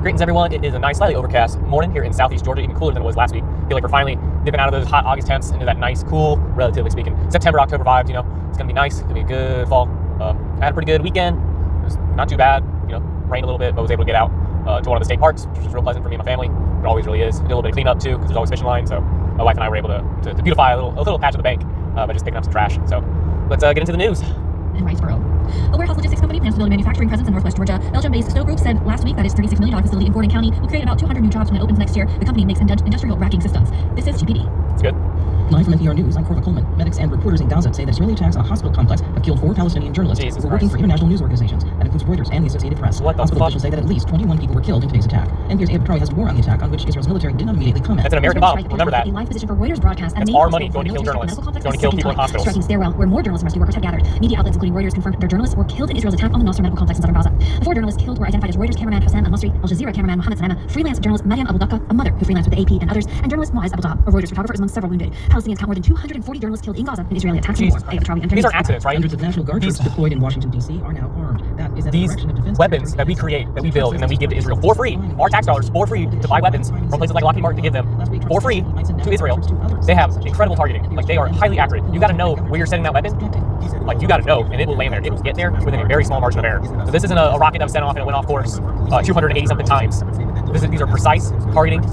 Greetings, everyone. It is a nice, slightly overcast morning here in southeast Georgia, even cooler than it was last week. I feel like we're finally dipping out of those hot August temps into that nice, cool, relatively speaking, September, October vibes. You know, it's gonna be nice. It's gonna be a good fall. I had a pretty good weekend. It was not too bad. You know, rained a little bit, but was able to get out to one of the state parks, which was real pleasant for me and my family. It always really is. Did a little bit of cleanup too, because there's always fishing line. So my wife and I were able to beautify a little patch of the bank by just picking up some trash. So let's get into the news. In Riceboro. A warehouse logistics company plans to build a manufacturing presence in Northwest Georgia. Belgium-based Stowe Group said last week that its $36 million facility in Gordon County will create about 200 new jobs when it opens next year. The company makes industrial racking systems. This is GPD. It's good. Live from NPR News, I'm Corva Coleman. Medics and reporters in Gaza say that Israeli attacks on a hospital complex have killed 4 Palestinian journalists who were working for international news organizations. That includes Reuters and the Associated Press. Hospital officials say that at least 21 people were killed in today's attack. NPR's Ava Troy has more on the attack, on which Israel's military did not immediately comment. That's an American bomb. Remember that. A live position for Reuters broadcast. That's our money going to kill journalists. Going to kill people in hospitals. Striking stairwell where more journalists and rescue workers had gathered. Media outlets including Reuters confirmed their journalists were killed in Israel's attack on the Nasser medical complex in southern Gaza. The 4 journalists killed were identified as Reuters cameraman Hassan al-Masri, Al Jazeera cameraman Mohammed Salama, freelance journalist Mariam Abu Daqqa, a mother who freelanced with the AP and others, and journalist Muaz Abu Dab, a Reuters photographer, is among several wounded. Palestinians count more than 240 journalists killed in Gaza in Israeli attacks. These are accidents, right? Hundreds of National Guard troops deployed in Washington, D.C. are now armed. That is these weapons that we create, that we build, and then we give to Israel for free, our tax dollars for free, to buy weapons from places like Lockheed Martin to give them for free to Israel. They have incredible targeting. Like, they are highly accurate. You got to know where you're sending that weapon. Like, you got to know, and it will land there. It will get there within a very small margin of error. So this isn't a rocket that was sent off and it went off course 280 something times. These are precise targeting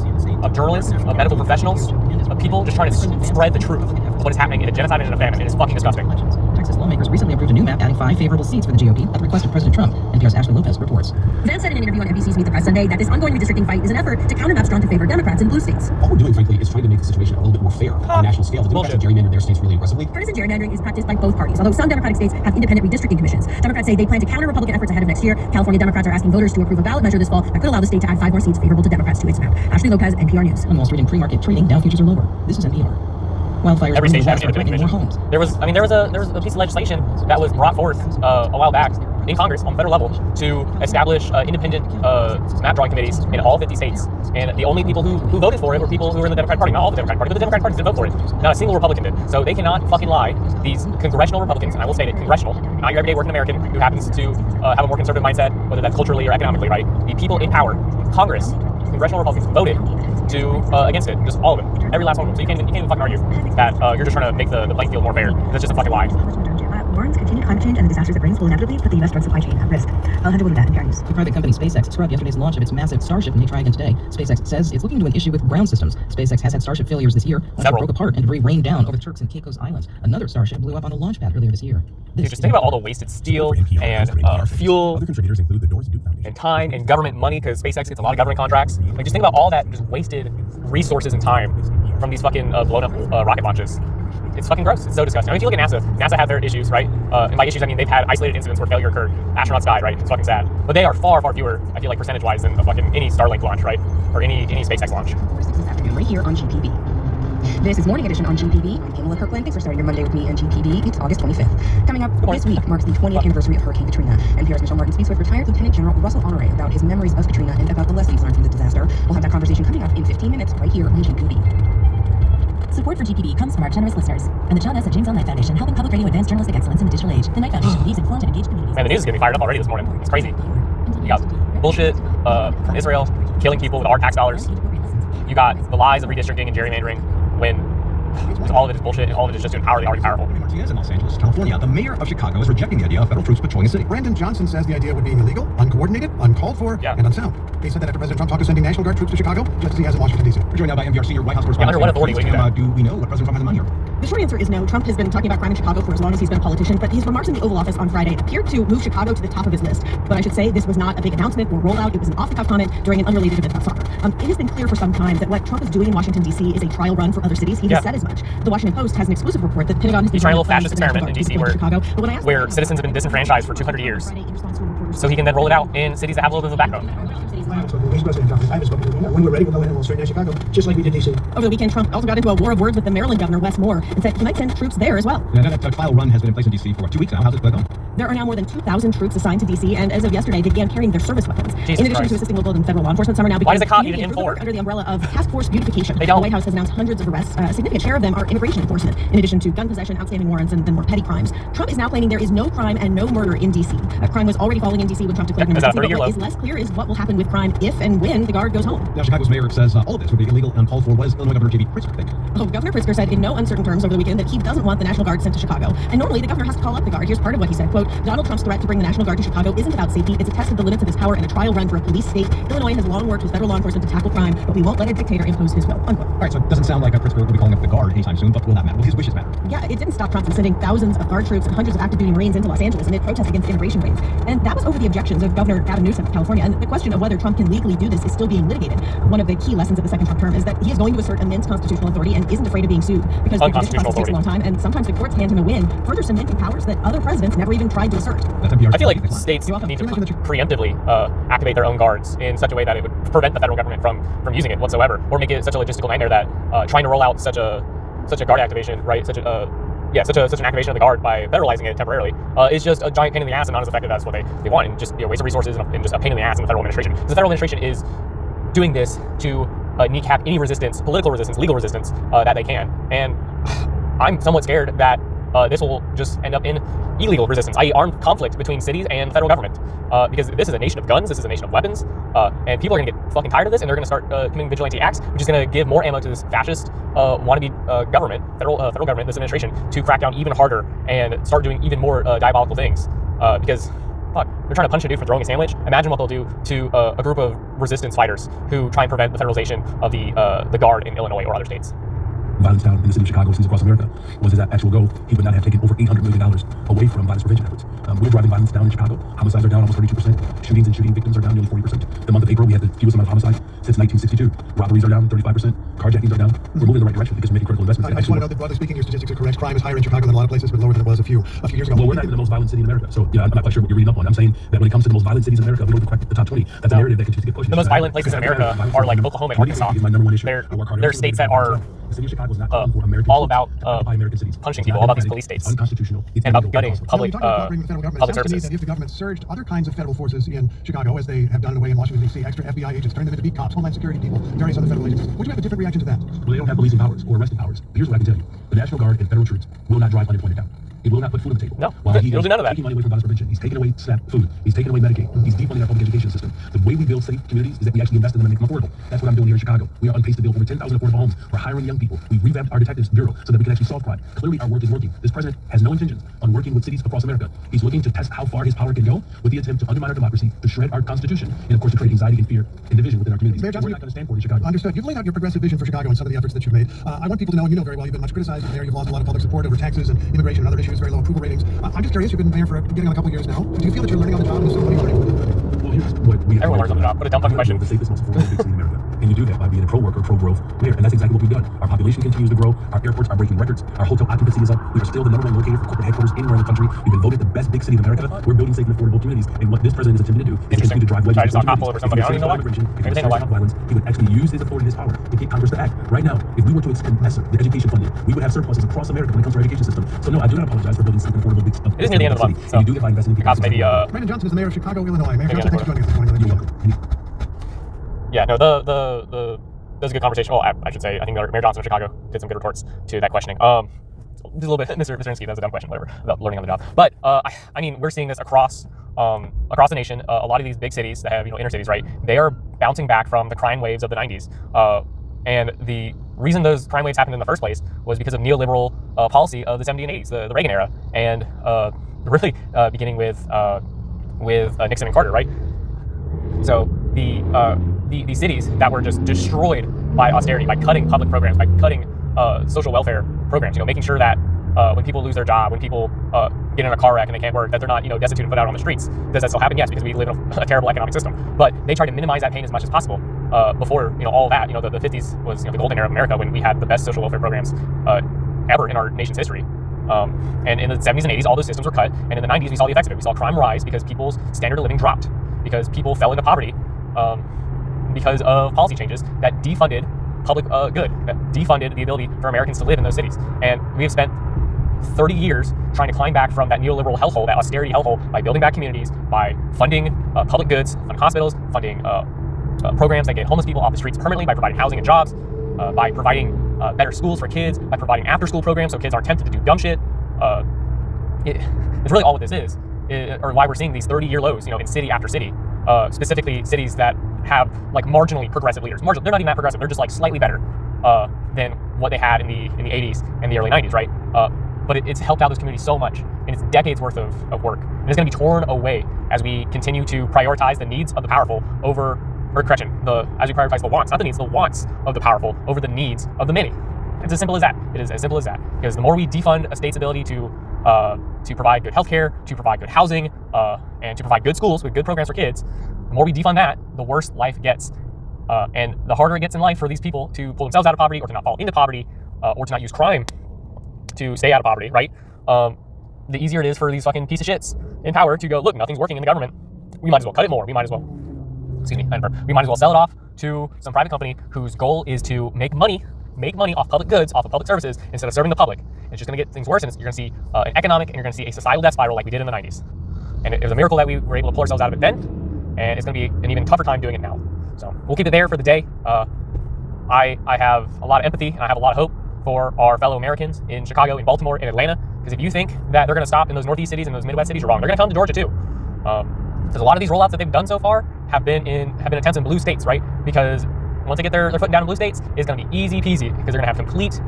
of journalists, of medical professionals, of people just trying to spread the truth of what is happening in a genocide and in a famine. It is fucking disgusting. Texas lawmakers recently approved a new map adding 5 favorable seats for the GOP at the request of President Trump. NPR's Ashley Lopez reports. Vance said in an interview on NBC's Meet the Press Sunday that this ongoing redistricting fight is an effort to counter maps drawn to favor Democrats in blue states. All we're doing, frankly, is trying to make the situation a little bit more fair on a national scale. The Democrats have gerrymandered their states really aggressively. Partisan gerrymandering is practiced by both parties, although some Democratic states have independent redistricting commissions. Democrats say they plan to counter Republican efforts ahead of next year. California Democrats are asking voters to approve a ballot measure this fall that could allow the state to add 5 more seats favorable to Democrats to its map. Ashley Lopez, NPR News. On Wall Street and pre-market trading, Dow futures are lower. This is NPR. Wildfires Every state has threatening more homes. There was a piece of legislation that was brought forth a while back in Congress on the federal level to establish independent map drawing committees in all 50 states. And the only people who voted for it were people who were in the Democratic Party. Not all the Democratic Party, but the Democratic Party did vote for it. Not a single Republican did. So they cannot fucking lie. These congressional Republicans, and I will state it, congressional, not your everyday working American who happens to have a more conservative mindset, whether that's culturally or economically, right? The people in power, Congress, congressional Republicans voted against it, just all of them, every last one of them. So you can't even fucking argue that you're just trying to make the playing field more fair. That's just a fucking lie. Warren's continued climate change and the disasters it brings will inevitably put the U.S. drug supply chain at risk. I'll hand over to that in NPR News. The private company SpaceX scrubbed yesterday's launch of its massive Starship, and they try again today. SpaceX says it's looking into an issue with ground systems. SpaceX has had Starship failures this year. One broke apart and debris rained down over the Turks and Caicos Islands. Another Starship blew up on the launch pad earlier this year. Just think about all the wasted steel and fuel and time and government money, because SpaceX gets a lot of government contracts. Like, just think about all that just wasted resources and time from these fucking blown up rocket launches. It's fucking gross. It's so disgusting. I mean, if you look at NASA had their issues, right? And by issues, I mean they've had isolated incidents where failure occurred. Astronauts died, right? It's fucking sad. But they are far, far fewer, I feel like, percentage-wise than fucking any Starlink launch, right? Or any SpaceX launch. This afternoon, right here on GPB. This is Morning Edition on GPB. I'm Pamela Kirkland. Thanks for starting your Monday with me on GPB. It's August 25th. Coming up this week marks the 20th anniversary of Hurricane Katrina. NPR's Michelle Martin speaks with retired Lieutenant General Russell Honore about his memories of Katrina and about the lessons learned from the disaster. We'll have that conversation coming up in 15 minutes right here on GPB. Support for GPB comes from our generous listeners and the John S. and James L. Knight Foundation, helping public radio advance journalistic excellence in the digital age. The Knight Foundation believes in fluent and engaged communities. Man, the news is getting fired up already this morning. It's crazy. You got bullshit from Israel killing people with our tax dollars. You got the lies of redistricting and gerrymandering when all of it is bullshit and all of it is just to empower the already powerful. Martinez in Los Angeles, California. The mayor of Chicago is rejecting the idea of federal troops patrolling the city. Brandon Johnson says the idea would be illegal, uncoordinated, uncalled for, and unsound. He said that after President Trump talked to sending National Guard troops to Chicago, just as he has in Washington, D.C. We're joined now by NPR senior White House correspondent. Under what authority would you do that? Do we know what President Trump has in mind here? The short answer is no. Trump has been talking about crime in Chicago for as long as he's been a politician, but his remarks in the Oval Office on Friday appeared to move Chicago to the top of his list. But I should say this was not a big announcement or rollout. It was an off-the-cuff comment during an unrelated event about soccer. It has been clear for some time that what Trump is doing in Washington, D.C. is a trial run for other cities. He has said as much. The Washington Post has an exclusive report that the Pentagon has been trying a little fascist experiment in D.C. where citizens have been disenfranchised for 200 years. So he can then roll it out in cities that have a little bit of a backbone. When we're ready, we'll go ahead and we'll straight down Chicago, just like we did DC. Over the weekend, Trump also got into a war of words with the Maryland governor, Wes Moore, and said he might send troops there as well. That trial run has been in place in DC for 2 weeks now. How's it going? There are now more than 2,000 troops assigned to D.C. and as of yesterday began carrying their service weapons. Jesus in addition Christ. to assisting local and federal law enforcement, some are now Why does the cop beginning need an to M4? under the umbrella of task force beautification. They don't. The White House has announced hundreds of arrests. A significant share of them are immigration enforcement, in addition to gun possession, outstanding warrants, and more petty crimes. Trump is now claiming there is no crime and no murder in D.C. Crime was already falling in D.C. when Trump declared an emergency, but what is less clear is what will happen with crime if and when the guard goes home. Now, Chicago's mayor says all of this would be illegal and uncalled for. What does Illinois Governor J.B. Pritzker think? Oh, Governor Pritzker said in no uncertain terms over the weekend that he doesn't want the National Guard sent to Chicago. And normally the governor has to call up the guard. Here's part of what he said, quote, Donald Trump's threat to bring the National Guard to Chicago isn't about safety. It's a test of the limits of his power and a trial run for a police state. Illinois has long worked with federal law enforcement to tackle crime, but we won't let a dictator impose his will, unquote. All right, so it doesn't sound like Pritzker will be calling up the guard anytime soon, but will that matter? Will his wishes matter? Yeah, it didn't stop Trump from sending thousands of guard troops and hundreds of active duty Marines into Los Angeles amid protests against immigration raids. And that was over the objections of Governor Gavin Newsom of California. And the question of whether Trump can legally do this is still being litigated. One of the key lessons of the second Trump term is that he is going to assert immense constitutional authority and isn't afraid of being sued because the judicial process takes a long time, and sometimes the courts hand him a win, further cementing powers that other presidents never even tried to assert. I feel like states need to preemptively activate their own guards in such a way that it would prevent the federal government from using it whatsoever, or make it such a logistical nightmare that trying to roll out such a guard activation, right? Such an activation of the guard by federalizing it temporarily is just a giant pain in the ass and not as effective as what they want, and just waste of resources and just a pain in the ass in the federal administration. Because the federal administration is doing this to kneecap any resistance, political resistance, legal resistance that they can, and I'm somewhat scared that this will just end up in illegal resistance, i.e. armed conflict between cities and federal government, because this is a nation of guns, this is a nation of weapons, and people are going to get fucking tired of this, and they're going to start committing vigilante acts, which is going to give more ammo to this fascist wannabe government, federal government, this administration, to crack down even harder and start doing even more diabolical things, because fuck, they're trying to punch a dude for throwing a sandwich. Imagine what they'll do to a group of resistance fighters who try and prevent the federalization of the guard in Illinois or other states. Violence down in the city of Chicago, cities across America, was his actual goal, he would not have taken over $800 million away from violence prevention efforts. We're driving violence down in Chicago. Homicides are down almost 32%. Shootings and shooting victims are down nearly 40%. The month of April, we had the fewest amount of homicides since 1962. Robberies are down 35%. Carjackings are down. We're moving in the right direction because we're making critical investments. I just want to know that, broadly speaking, your statistics are correct. Crime is higher in Chicago than a lot of places, but lower than it was a few years ago. Well, we're not even the most violent city in America. So, I'm not quite sure what you're reading up on. I'm saying that when it comes to the most violent cities in America, we don't crack the top 20. That's a narrative that continues to get pushed. The most violent places in America are like Oklahoma and Arkansas. They're states that are all about punching people, all about these police states, and about gutting public services. If the government surged other kinds of federal forces in Chicago, as they have done away in Washington, D.C., extra FBI agents, turning them into beat cops, Homeland Security people, various other federal agencies, would you have a different reaction to that? Well, they don't have policing powers or arresting powers. But here's what I can tell you. The National Guard and federal troops will not drive unemployment down. It will not put food on the table. No, he'll do none of that. Taking money away from violence prevention. He's taking away SNAP food. He's taking away Medicaid. He's defunding our public education system. The way we build safe communities is that we actually invest in them and make them affordable. That's what I'm doing here in Chicago. We are on pace to build over 10,000 affordable homes. We're hiring young people. We revamped our detectives bureau so that we can actually solve crime. Clearly, our work is working. This president has no intentions on working with cities across America. He's looking to test how far his power can go with the attempt to undermine our democracy, to shred our constitution, and of course to create anxiety and fear and division within our communities. Mayor Johnson, we're not going to stand for it in Chicago. Understood. You've laid out your progressive vision for Chicago and some of the efforts that you've made. I want people to know, and you know very well, you've been much criticized as mayor. You've lost a lot of public support over taxes and immigration and other issues, very low approval ratings. I'm just curious, you've been mayor for getting on a couple years now. Do you feel that you're learning on the job? And so what are you learning? Well, here's what we have. Everyone learns on the job. What a dumb fucking question. The safest, most affordable big city in America. And you do that by being a pro-worker, pro-growth mayor. And that's exactly what we've done. Our population continues to grow. Our airports are breaking records. Our hotel occupancy is up. We are still the #1 locator for corporate headquarters anywhere in the country. We've been voted the best big city in America. We're building safe and affordable communities. And what this president is attempting to do is continue to drive wedges over somebody. I don't even know why. Violence, he would actually use his authority and his power to get Congress to act. Right now, if we were to extend ESSER, the education funding, we would have surpluses across America when it comes to our education system. So no, I do not apologize for building safe and affordable big cities. It is near the end of the month, so and you do it by investing in people. Brandon Johnson is the mayor of Chicago, Illinois. Mayor Johnson, thanks for joining us this morning. You're welcome. Yeah, no, that was a good conversation. Well, I should say, I think Mayor Johnson of Chicago did some good retorts to that questioning. Just a little bit, Mr. Inskeep, that was a dumb question, whatever, about learning on the job. But I mean, we're seeing this across the nation. A lot of these big cities that have inner cities, right? They are bouncing back from the crime waves of the 90s, and the reason those crime waves happened in the first place was because of neoliberal policy of the 70s and 80s, the Reagan era, and really beginning with Nixon and Carter, right? So the cities that were just destroyed by austerity, by cutting public programs, by cutting social welfare programs, making sure that when people lose their job, when people get in a car wreck and they can't work, that they're not destitute and put out on the streets. Does that still happen? Yes, because we live in a terrible economic system. But they try to minimize that pain as much as possible before all that. The 50s was the golden era of America when we had the best social welfare programs ever in our nation's history. And in the 70s and 80s, all those systems were cut. And in the 90s, we saw the effects of it. We saw crime rise because people's standard of living dropped, because people fell into poverty because of policy changes that defunded public good, that defunded the ability for Americans to live in those cities. And we have spent 30 years trying to climb back from that neoliberal hellhole, that austerity hellhole, by building back communities, by funding public goods, funding hospitals, funding programs that get homeless people off the streets permanently, by providing housing and jobs, by providing better schools for kids, by providing after-school programs so kids aren't tempted to do dumb shit. It's really all what this is, or why we're seeing these 30-year lows, in city after city, specifically cities that have like marginally progressive leaders. They're not even that progressive. They're just like slightly better than what they had in the 80s and the early 90s, right? But it's helped out those communities so much, and it's decades worth of work. And it's going to be torn away as we continue to prioritize the needs of the powerful as we prioritize the wants, not the needs, the wants of the powerful over the needs of the many. It's as simple as that. It is as simple as that. Because the more we defund a state's ability to provide good healthcare, to provide good housing, and to provide good schools with good programs for kids, the more we defund that, the worse life gets. And the harder it gets in life for these people to pull themselves out of poverty, or to not fall into poverty, or to not use crime to stay out of poverty, right? The easier it is for these fucking piece of shits in power to go, look, nothing's working in the government. We might as well cut it more. We might as well sell it off to some private company whose goal is to make money off public goods, off of public services, instead of serving the public. It's just going to get things worse, and you're going to see an economic, and you're going to see a societal death spiral like we did in the 90s. And it was a miracle that we were able to pull ourselves out of it then, and it's going to be an even tougher time doing it now. So we'll keep it there for the day. I have a lot of empathy, and I have a lot of hope for our fellow Americans in Chicago, in Baltimore, in Atlanta, because if you think that they're going to stop in those Northeast cities and those Midwest cities, you're wrong. They're going to come to Georgia too. Because a lot of these rollouts that they've done so far have been attempts in blue states, right? Because once they get their foot down in blue states, it's going to be easy peasy, because they're going to have complete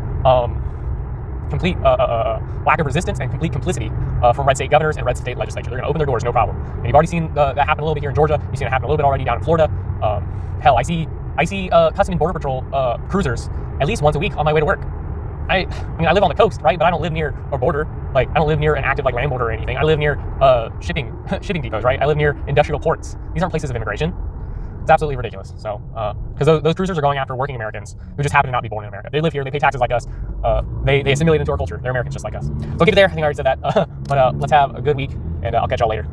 lack of resistance and complete complicity from red state governors and red state legislature. They're going to open their doors, no problem. And you've already seen that happen a little bit here in Georgia. You've seen it happen a little bit already down in Florida. Hell, I see Customs and Border Patrol cruisers at least once a week on my way to work. I mean, I live on the coast, right? But I don't live near a border. Like, I don't live near an active land border or anything. I live near shipping depots, right? I live near industrial ports. These aren't places of immigration. It's absolutely ridiculous. So, because those cruisers are going after working Americans who just happen to not be born in America. They live here. They pay taxes like us. They assimilate into our culture. They're Americans just like us. So keep it there. I think I already said that. But let's have a good week, and I'll catch y'all later.